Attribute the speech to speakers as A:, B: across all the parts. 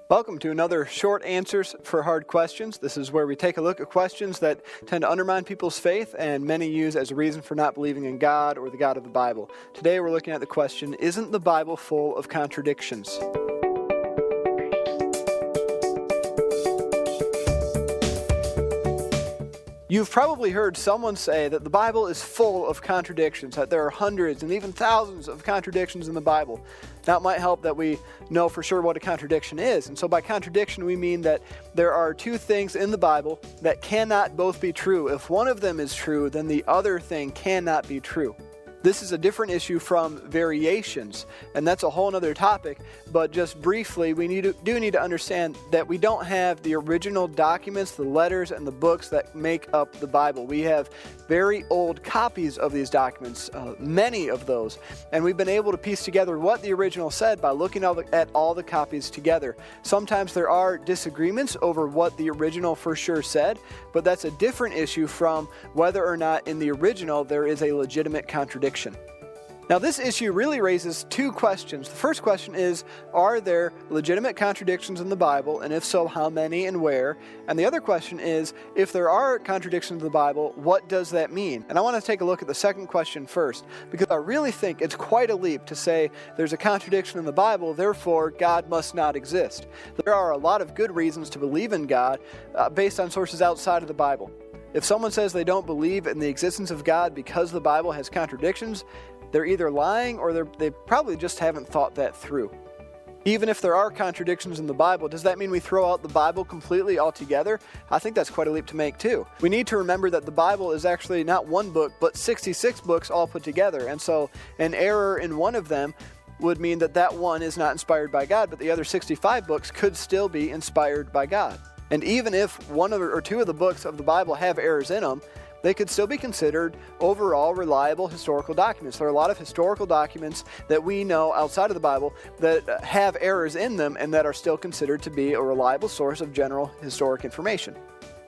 A: Welcome to another Short Answers for Hard Questions. This is where we take a look at questions that tend to undermine people's faith and many use as a reason for not believing in God or the God of the Bible. Today we're looking at the question, isn't the Bible full of contradictions? You've probably heard someone say that the Bible is full of contradictions, that there are hundreds and even thousands of contradictions in the Bible. Now, it might help that we know for sure what a contradiction is. And so by contradiction, we mean that there are two things in the Bible that cannot both be true. If one of them is true, then the other thing cannot be true. This is a different issue from variations, and that's a whole other topic, but just briefly, we do need to understand that we don't have the original documents, the letters, and the books that make up the Bible. We have very old copies of these documents, many of those, and we've been able to piece together what the original said by looking at all the copies together. Sometimes there are disagreements over what the original for sure said, but that's a different issue from whether or not in the original there is a legitimate contradiction. Now, this issue really raises two questions. The first question is, are there legitimate contradictions in the Bible, and if so, how many and where? And the other question is, if there are contradictions in the Bible, what does that mean? And I want to take a look at the second question first, because I really think it's quite a leap to say there's a contradiction in the Bible, therefore God must not exist. There are a lot of good reasons to believe in God based on sources outside of the Bible. If someone says they don't believe in the existence of God because the Bible has contradictions, they're either lying or they probably just haven't thought that through. Even if there are contradictions in the Bible, does that mean we throw out the Bible completely altogether? I think that's quite a leap to make too. We need to remember that the Bible is actually not one book, but 66 books all put together. And so an error in one of them would mean that one is not inspired by God, but the other 65 books could still be inspired by God. And even if one or two of the books of the Bible have errors in them, they could still be considered overall reliable historical documents. There are a lot of historical documents that we know outside of the Bible that have errors in them and that are still considered to be a reliable source of general historic information.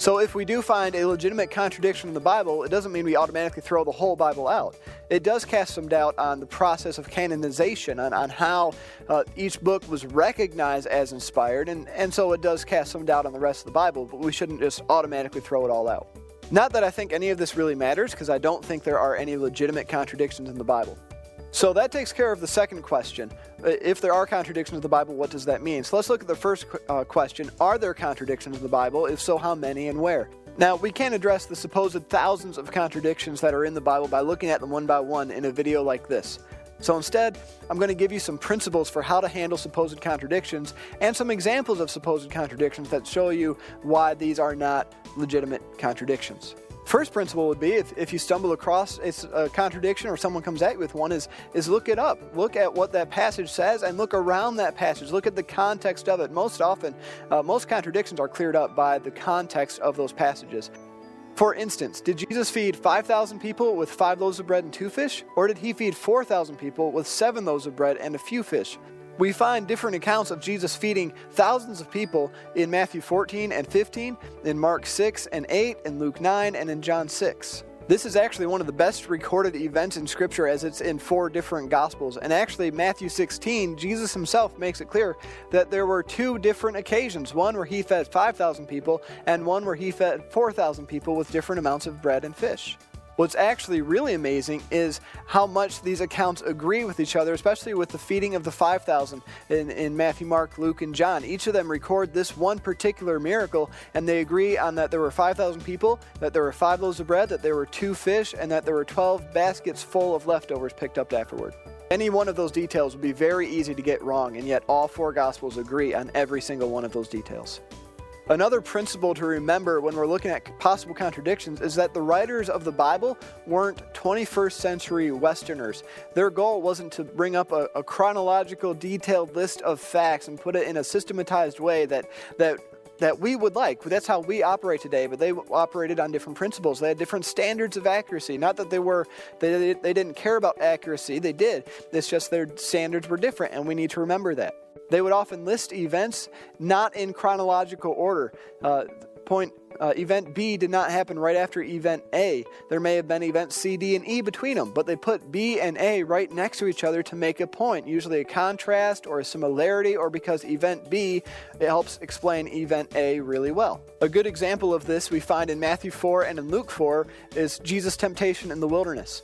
A: So if we do find a legitimate contradiction in the Bible, it doesn't mean we automatically throw the whole Bible out. It does cast some doubt on the process of canonization, on how each book was recognized as inspired, and so it does cast some doubt on the rest of the Bible, but we shouldn't just automatically throw it all out. Not that I think any of this really matters, because I don't think there are any legitimate contradictions in the Bible. So that takes care of the second question. If there are contradictions in the Bible, what does that mean? So let's look at the first question. Are there contradictions in the Bible? If so, how many and where? Now, we can't address the supposed thousands of contradictions that are in the Bible by looking at them one by one in a video like this. So instead, I'm going to give you some principles for how to handle supposed contradictions and some examples of supposed contradictions that show you why these are not legitimate contradictions. First principle would be, if you stumble across a contradiction or someone comes at you with one, is look it up. Look at what that passage says and look around that passage. Look at the context of it. Most often, most contradictions are cleared up by the context of those passages. For instance, did Jesus feed 5,000 people with 5 loaves of bread and 2 fish? Or did he feed 4,000 people with 7 loaves of bread and a few fish? We find different accounts of Jesus feeding thousands of people in Matthew 14 and 15, in Mark 6 and 8, in Luke 9, and in John 6. This is actually one of the best recorded events in Scripture, as it's in 4 different Gospels. And actually, Matthew 16, Jesus himself makes it clear that there were 2 different occasions, one where he fed 5,000 people and one where he fed 4,000 people with different amounts of bread and fish. What's actually really amazing is how much these accounts agree with each other, especially with the feeding of the 5,000 in Matthew, Mark, Luke, and John. Each of them record this one particular miracle, and they agree on that there were 5,000 people, that there were 5 loaves of bread, that there were 2 fish, and that there were 12 baskets full of leftovers picked up afterward. Any one of those details would be very easy to get wrong, and yet all 4 Gospels agree on every single one of those details. Another principle to remember when we're looking at possible contradictions is that the writers of the Bible weren't 21st century Westerners. Their goal wasn't to bring up a chronological, detailed list of facts and put it in a systematized way that we would like. That's how we operate today, but they operated on different principles. They had different standards of accuracy. Not that they didn't care about accuracy. They did. It's just their standards were different, and we need to remember that. They would often list events not in chronological order. event B did not happen right after event A. There may have been events C, D, and E between them, but they put B and A right next to each other to make a point, usually a contrast or a similarity, or because event B, it helps explain event A really well. A good example of this we find in Matthew 4 and in Luke 4 is Jesus' temptation in the wilderness.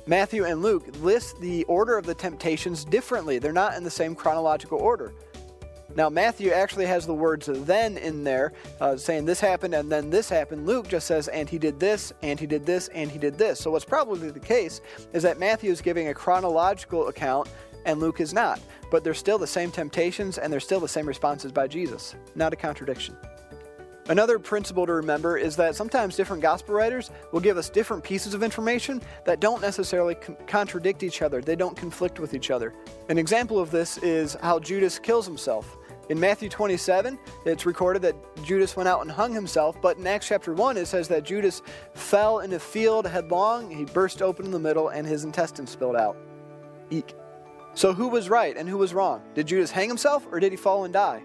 A: Matthew and Luke list the order of the temptations differently. They're not in the same chronological order. Now, Matthew actually has the words then in there, saying this happened and then this happened. Luke just says, and he did this, and he did this, and he did this. So what's probably the case is that Matthew is giving a chronological account and Luke is not. But they're still the same temptations and they're still the same responses by Jesus. Not a contradiction. Another principle to remember is that sometimes different gospel writers will give us different pieces of information that don't necessarily contradict each other. They don't conflict with each other. An example of this is how Judas kills himself. In Matthew 27, it's recorded that Judas went out and hung himself, but in Acts chapter 1, it says that Judas fell in a field headlong, he burst open in the middle, and his intestines spilled out. Eek. So who was right and who was wrong? Did Judas hang himself or did he fall and die?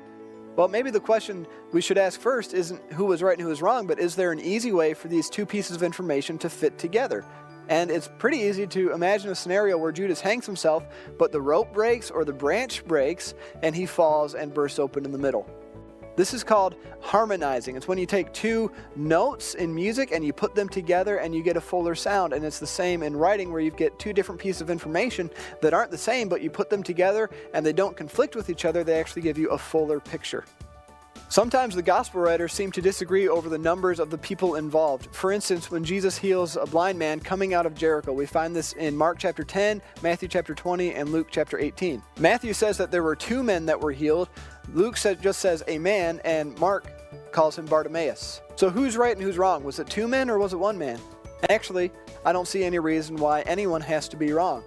A: Well, maybe the question we should ask first isn't who was right and who was wrong, but is there an easy way for these two pieces of information to fit together? And it's pretty easy to imagine a scenario where Judas hangs himself, but the rope breaks or the branch breaks, and he falls and bursts open in the middle. This is called harmonizing. It's when you take two notes in music and you put them together and you get a fuller sound. And it's the same in writing where you get two different pieces of information that aren't the same, but you put them together and they don't conflict with each other. They actually give you a fuller picture. Sometimes the gospel writers seem to disagree over the numbers of the people involved. For instance, when Jesus heals a blind man coming out of Jericho, we find this in Mark chapter 10, Matthew chapter 20, and Luke chapter 18. Matthew says that there were 2 men that were healed. Luke just says a man, and Mark calls him Bartimaeus. So who's right and who's wrong? Was it 2 men or was it 1 man? Actually, I don't see any reason why anyone has to be wrong.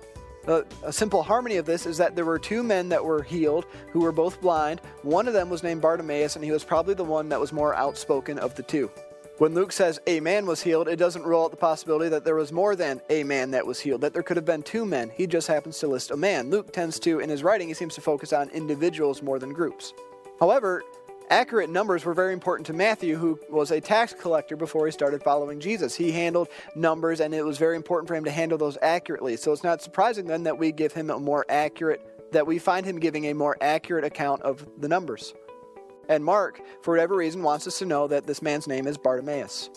A: A simple harmony of this is that there were 2 men that were healed who were both blind. One of them was named Bartimaeus, and he was probably the one that was more outspoken of the 2. When Luke says a man was healed, it doesn't rule out the possibility that there was more than a man that was healed, that there could have been 2 men. He just happens to list a man. Luke tends to, in his writing, he seems to focus on individuals more than groups. However, accurate numbers were very important to Matthew, who was a tax collector before he started following Jesus. He handled numbers, and it was very important for him to handle those accurately. So it's not surprising then that we find him giving a more accurate account of the numbers. And Mark, for whatever reason, wants us to know that this man's name is Bartimaeus.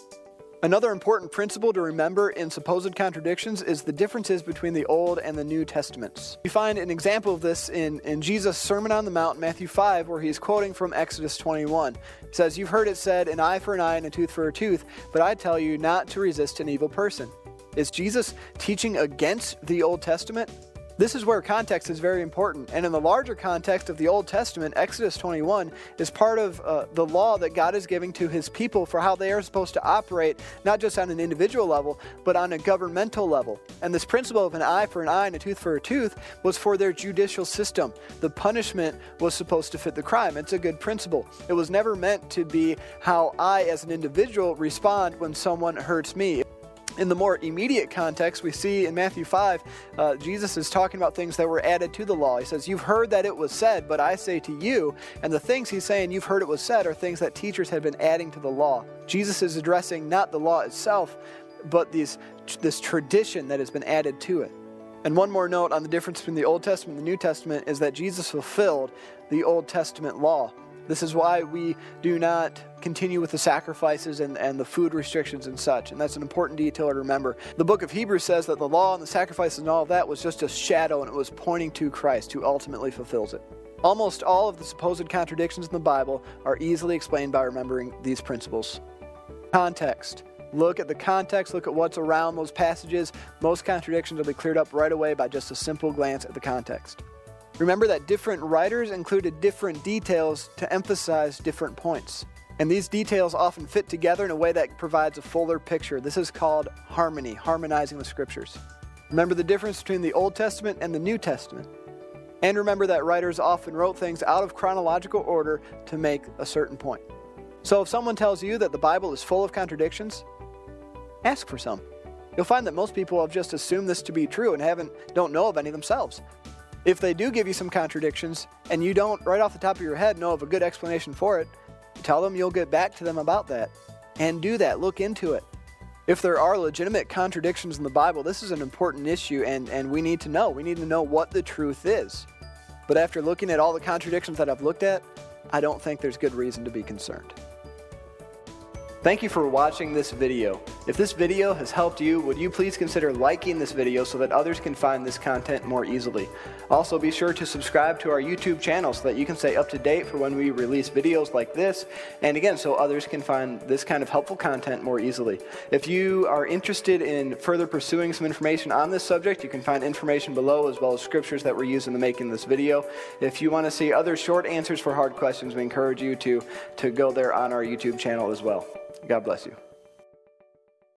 A: Another important principle to remember in supposed contradictions is the differences between the Old and the New Testaments. You find an example of this in Jesus' Sermon on the Mount, Matthew 5, where he's quoting from Exodus 21. He says, "You've heard it said, an eye for an eye and a tooth for a tooth, but I tell you not to resist an evil person." Is Jesus teaching against the Old Testament? This is where context is very important. And in the larger context of the Old Testament, Exodus 21 is part of the law that God is giving to his people for how they are supposed to operate, not just on an individual level, but on a governmental level. And this principle of an eye for an eye and a tooth for a tooth was for their judicial system. The punishment was supposed to fit the crime. It's a good principle. It was never meant to be how I as an individual respond when someone hurts me. In the more immediate context, we see in Matthew 5, Jesus is talking about things that were added to the law. He says, "You've heard that it was said, but I say to you," and the things he's saying, "You've heard it was said," are things that teachers have been adding to the law. Jesus is addressing not the law itself, but this tradition that has been added to it. And one more note on the difference between the Old Testament and the New Testament is that Jesus fulfilled the Old Testament law. This is why we do not continue with the sacrifices and the food restrictions and such. And that's an important detail to remember. The book of Hebrews says that the law and the sacrifices and all of that was just a shadow, and it was pointing to Christ, who ultimately fulfills it. Almost all of the supposed contradictions in the Bible are easily explained by remembering these principles. Context. Look at the context, look at what's around those passages. Most contradictions will be cleared up right away by just a simple glance at the context. Remember that different writers included different details to emphasize different points. And these details often fit together in a way that provides a fuller picture. This is called harmony, harmonizing the scriptures. Remember the difference between the Old Testament and the New Testament. And remember that writers often wrote things out of chronological order to make a certain point. So if someone tells you that the Bible is full of contradictions, ask for some. You'll find that most people have just assumed this to be true and don't know of any themselves. If they do give you some contradictions and you don't, right off the top of your head, know of a good explanation for it, tell them you'll get back to them about that. and do that. Look into it. If there are legitimate contradictions in the Bible, this is an important issue, and we need to know. We need to know what the truth is. But after looking at all the contradictions that I've looked at, I don't think there's good reason to be concerned. Thank you for watching this video. If this video has helped you, would you please consider liking this video so that others can find this content more easily? Also, be sure to subscribe to our YouTube channel so that you can stay up to date for when we release videos like this, and again, so others can find this kind of helpful content more easily. If you are interested in further pursuing some information on this subject, you can find information below as well as scriptures that were used in the making of this video. If you want to see other short answers for hard questions, we encourage you to go there on our YouTube channel as well. God bless you.